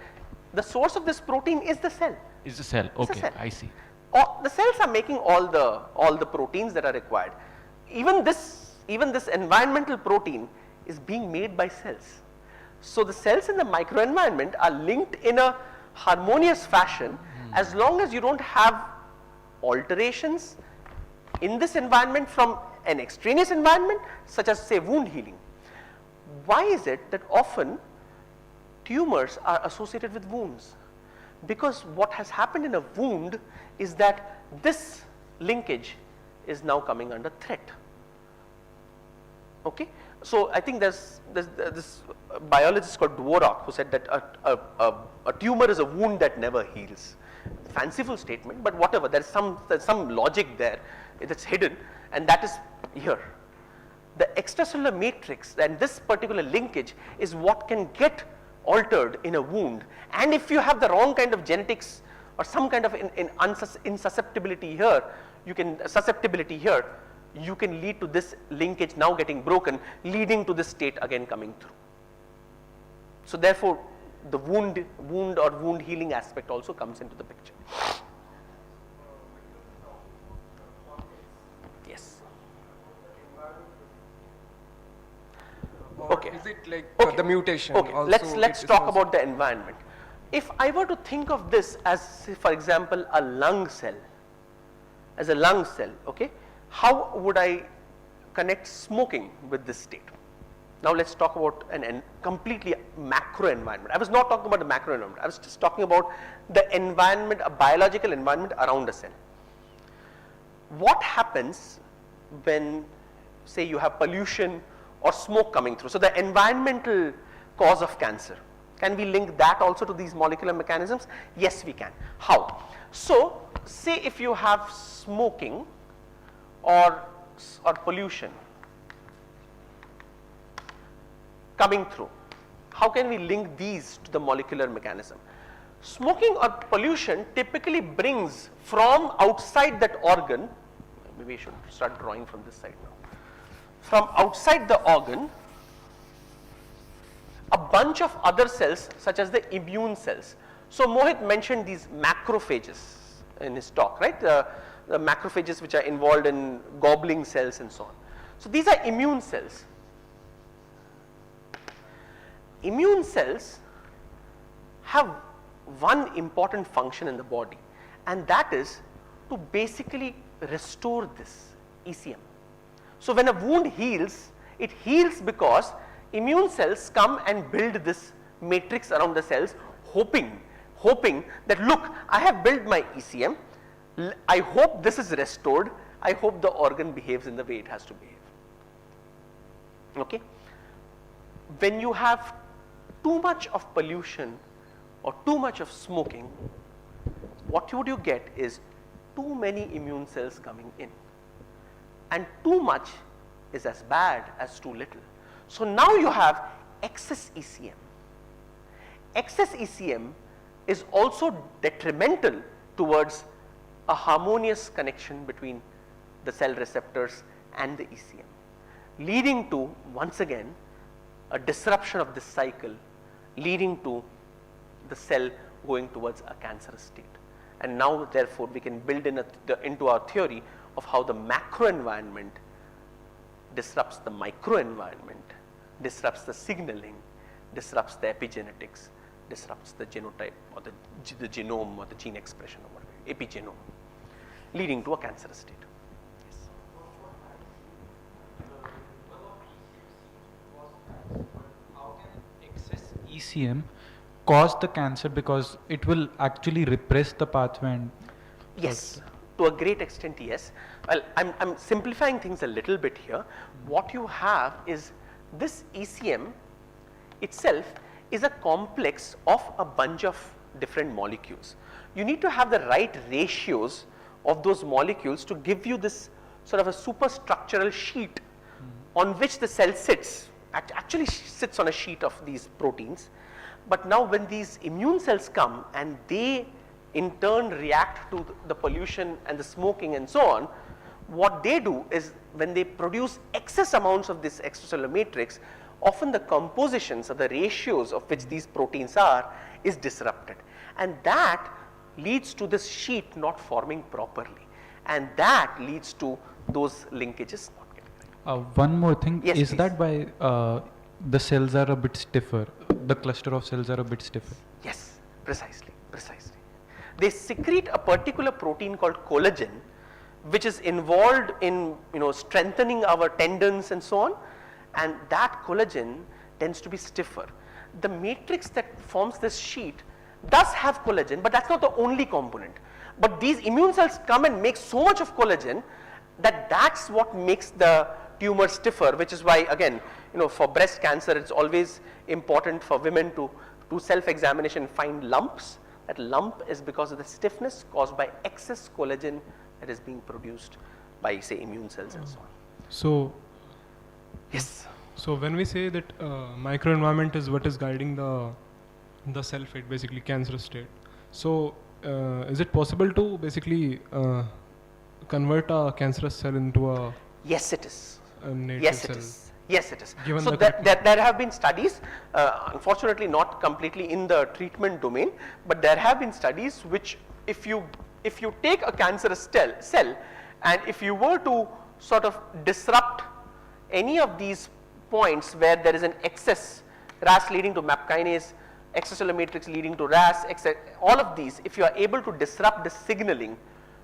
the source of this protein is the cell. Is the cell? Okay, cell. I see. The cells are making all the proteins that are required. Even this environmental protein is being made by cells. So the cells in the microenvironment are linked in a harmonious fashion as long as you don't have alterations in this environment from an extraneous environment, such as say wound healing. Why is it that often tumors are associated with wounds? Because what has happened in a wound is that this linkage is now coming under threat. Okay, so I think there's this biologist called Dvorak who said that a tumor is a wound that never heals. Fanciful statement, but whatever, there's some logic there that's hidden, and that is here. the extracellular matrix and this particular linkage is what can get altered in a wound. And if you have the wrong kind of genetics or some kind of insusceptibility here, you can lead to this linkage now getting broken, leading to this state again coming through. So therefore, the wound or wound healing aspect also comes into the picture. Yes. Or is it like the mutation? Okay, also let's talk about the environment. If I were to think of this as, say, for example, a lung cell, okay, how would I connect smoking with this state? Now let's talk about an completely macro environment. I was not talking about the macro environment. I was just talking about the environment, a biological environment around a cell. What happens when, say, you have pollution or smoke coming through? So the environmental cause of cancer. Can we link that also to these molecular mechanisms? Yes, we can. How? So say if you have smoking or pollution coming through, how can we link these to the molecular mechanism? Smoking or pollution typically brings from outside that organ, maybe I should start drawing from this side now, from outside the organ a bunch of other cells such as the immune cells. So Mohit mentioned these macrophages in his talk, right? The macrophages which are involved in gobbling cells and so on. So these are immune cells. Immune cells have one important function in the body, and that is to basically restore this ECM. So when a wound heals, it heals because immune cells come and build this matrix around the cells, hoping that, look, I have built my ECM, I hope this is restored, I hope the organ behaves in the way it has to behave. Okay? When you have too much of pollution or too much of smoking, what would you get is too many immune cells coming in, and too much is as bad as too little. So now you have excess ECM. Excess ECM is also detrimental towards a harmonious connection between the cell receptors and the ECM, leading to, once again, a disruption of this cycle, leading to the cell going towards a cancerous state. And now, therefore, we can build into our theory of how the macro environment disrupts the micro environment, disrupts the signaling, disrupts the epigenetics, disrupts the genotype or the genome or the gene expression or whatever, epigenome, leading to a cancerous state. Yes. How can excess ECM cause the cancer, because it will actually repress the pathway? And yes, to a great extent, yes. Well, I'm simplifying things a little bit here. What you have is this ECM itself is a complex of a bunch of different molecules. You need to have the right ratios of those molecules to give you this sort of a superstructural sheet on which the cell sits. Actually sits on a sheet of these proteins. But now when these immune cells come and they in turn react to the pollution and the smoking and so on, what they do is when they produce excess amounts of this extracellular matrix, often the compositions or the ratios of which these proteins are is disrupted, and that leads to this sheet not forming properly, and that leads to those linkages not getting right. One more thing, yes, is please. that why the cells are a bit stiffer, the cluster of cells are a bit stiffer? Yes, precisely. They secrete a particular protein called collagen, which is involved in strengthening our tendons and so on, and that collagen tends to be stiffer. The matrix that forms this sheet does have collagen, but that's not the only component. But these immune cells come and make so much of collagen that that's what makes the tumor stiffer, which is why, again, for breast cancer, it's always important for women to do self-examination, find lumps. That lump is because of the stiffness caused by excess collagen that is being produced by, say, immune cells and so on. So Yes. So when we say that microenvironment is what is guiding the cell fate, basically cancerous state. So is it possible to basically convert a cancerous cell into a Yes, it is. native Yes, cell? it is. Yes, it is. Given So the there have been studies, unfortunately not completely in the treatment domain, but there have been studies which if you take a cancerous cell and if you were to sort of disrupt any of these points where there is an excess RAS leading to MAP kinase, extracellular matrix leading to RAS, all of these, if you are able to disrupt the signaling,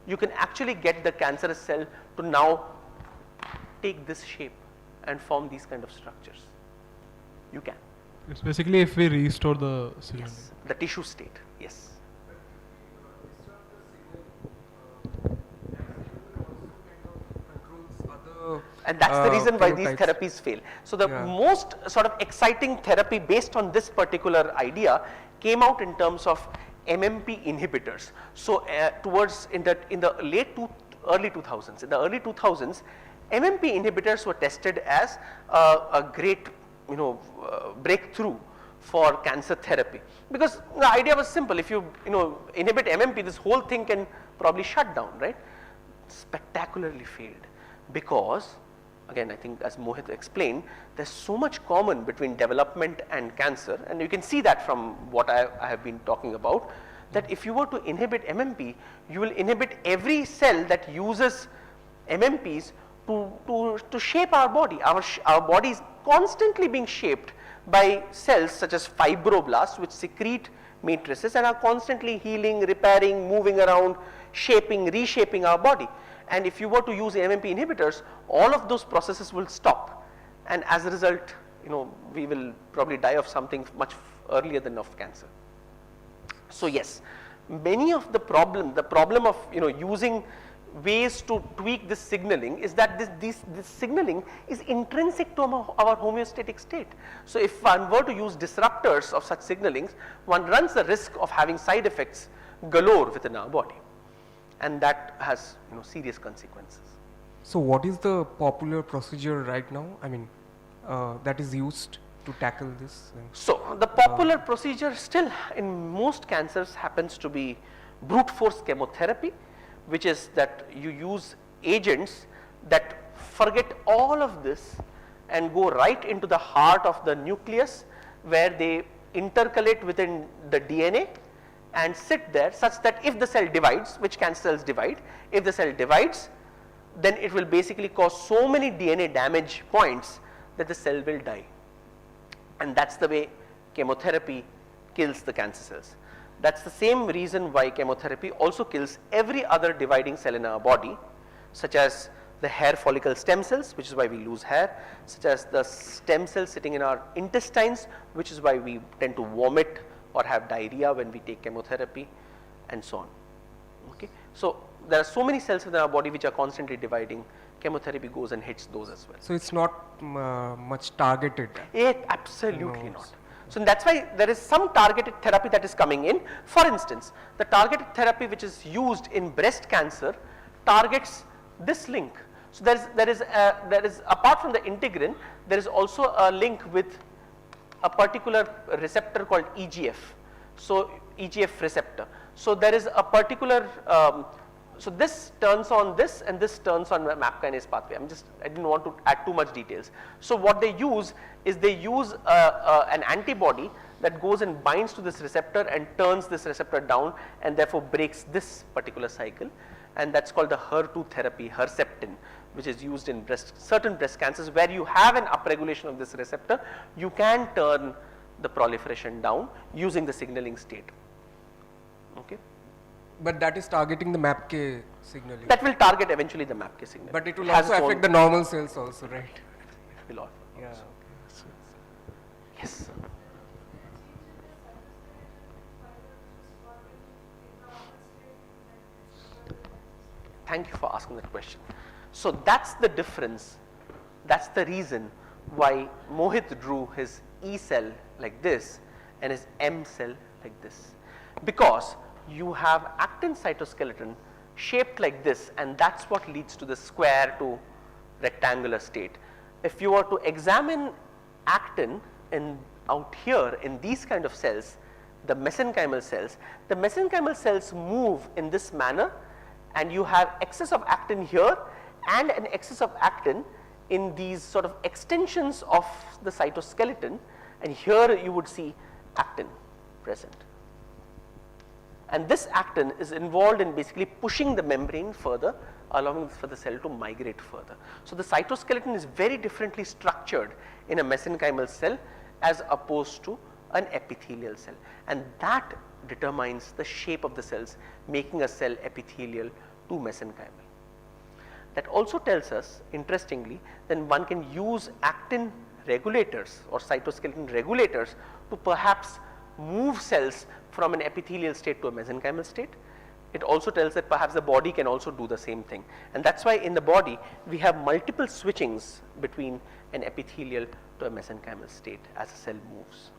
you can actually get the cancerous cell to now take this shape and form these kind of structures. You can. It's basically if we restore the signaling. Yes, the tissue state, yes. And that's the reason why these therapies fail. So the most sort of exciting therapy based on this particular idea came out in terms of MMP inhibitors. So towards in the early 2000s, in the early 2000s, MMP inhibitors were tested as a great breakthrough for cancer therapy, because the idea was simple. If you inhibit MMP, this whole thing can probably shut down, right? Spectacularly failed, because again, I think as Mohit explained, there's so much common between development and cancer, and you can see that from what I have been talking about, that if you were to inhibit MMP, you will inhibit every cell that uses MMPs to shape our body. Our body is constantly being shaped by cells such as fibroblasts, which secrete matrices and are constantly healing, repairing, moving around, shaping, reshaping our body. And if you were to use MMP inhibitors, all of those processes will stop, and as a result, we will probably die of something much earlier than of cancer. So yes, many of the problem of using ways to tweak this signaling is that this signaling is intrinsic to our homeostatic state. So if one were to use disruptors of such signalings, one runs the risk of having side effects galore within our body, and that has serious consequences. So what is the popular procedure right now, I mean, that is used to tackle this? So the popular procedure still in most cancers happens to be brute force chemotherapy, which is that you use agents that forget all of this and go right into the heart of the nucleus, where they intercalate within the DNA and sit there, such that if the cell divides, which cancer cells divide, if the cell divides, then it will basically cause so many DNA damage points that the cell will die. And that's the way chemotherapy kills the cancer cells. That's the same reason why chemotherapy also kills every other dividing cell in our body, such as the hair follicle stem cells, which is why we lose hair, such as the stem cells sitting in our intestines, which is why we tend to vomit or have diarrhea when we take chemotherapy, and so on. Okay, so there are so many cells within our body which are constantly dividing. Chemotherapy goes and hits those as well. So it's not much targeted? Absolutely not. So that's why there is some targeted therapy that is coming in. For instance, the targeted therapy which is used in breast cancer targets this link. So there is apart from the integrin, there is also a link with a particular receptor called EGF. So EGF receptor. So there is a particular so this turns on this, and this turns on MAP kinase pathway. I didn't want to add too much details. So what they use is an antibody that goes and binds to this receptor and turns this receptor down, and therefore breaks this particular cycle, and that's called the HER2 therapy, Herceptin, which is used in certain breast cancers where you have an upregulation of this receptor. You can turn the proliferation down using the signaling state. Okay. But that is targeting the MAPK signaling. That will target eventually the MAPK signal. But it will also affect the normal cells also, right? It will also. Yeah. Okay. Yes. Thank you for asking that question. So that's the difference. That's the reason why Mohit drew his E cell like this and his M cell like this, because you have actin cytoskeleton shaped like this, and that's what leads to the square to rectangular state. if you were to examine actin out here in these kind of cells, the mesenchymal cells move in this manner, and you have excess of actin here and an excess of actin in these sort of extensions of the cytoskeleton, and here you would see actin present. And this actin is involved in basically pushing the membrane further, allowing for the cell to migrate further. So the cytoskeleton is very differently structured in a mesenchymal cell as opposed to an epithelial cell, and that determines the shape of the cells, making a cell epithelial to mesenchymal. That also tells us, interestingly, then one can use actin regulators or cytoskeleton regulators to perhaps move cells from an epithelial state to a mesenchymal state. It also tells that perhaps the body can also do the same thing, and that's why in the body we have multiple switchings between an epithelial to a mesenchymal state as a cell moves.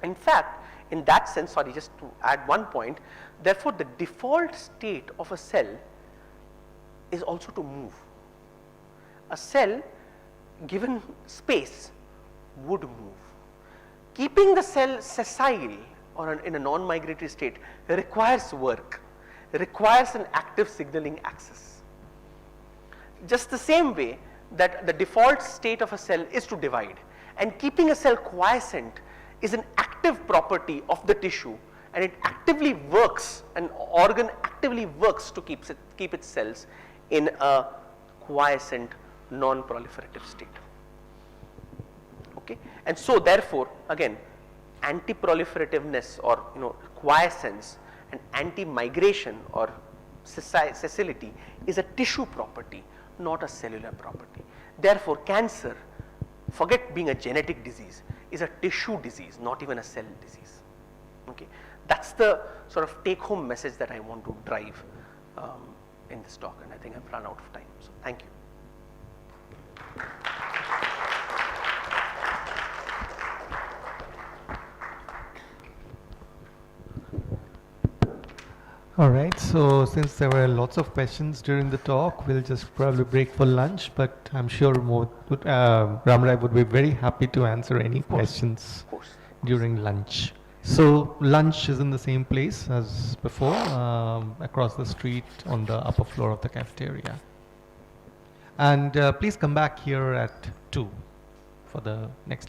In fact, in that sense, sorry, just to add one point, therefore the default state of a cell is also to move. A cell given space would move. Keeping the cell sessile or in a non-migratory state requires work, requires an active signaling axis. Just the same way that the default state of a cell is to divide, and keeping a cell quiescent is an active property of the tissue, and it actively works, an organ actively works to keep its cells in a quiescent non-proliferative state. Okay, and so therefore again anti-proliferativeness or quiescence and anti-migration or sessility is a tissue property, not a cellular property. Therefore cancer, forget being a genetic disease, is a tissue disease, not even a cell disease. Okay, that's the sort of take home message that I want to drive in this talk, and I think I've run out of time, so thank you. All right, so since there were lots of questions during the talk, we'll just probably break for lunch, but I'm sure Ramrai would be very happy to answer any questions during lunch. So lunch is in the same place as before, across the street on the upper floor of the cafeteria. And please come back here at 2 for the next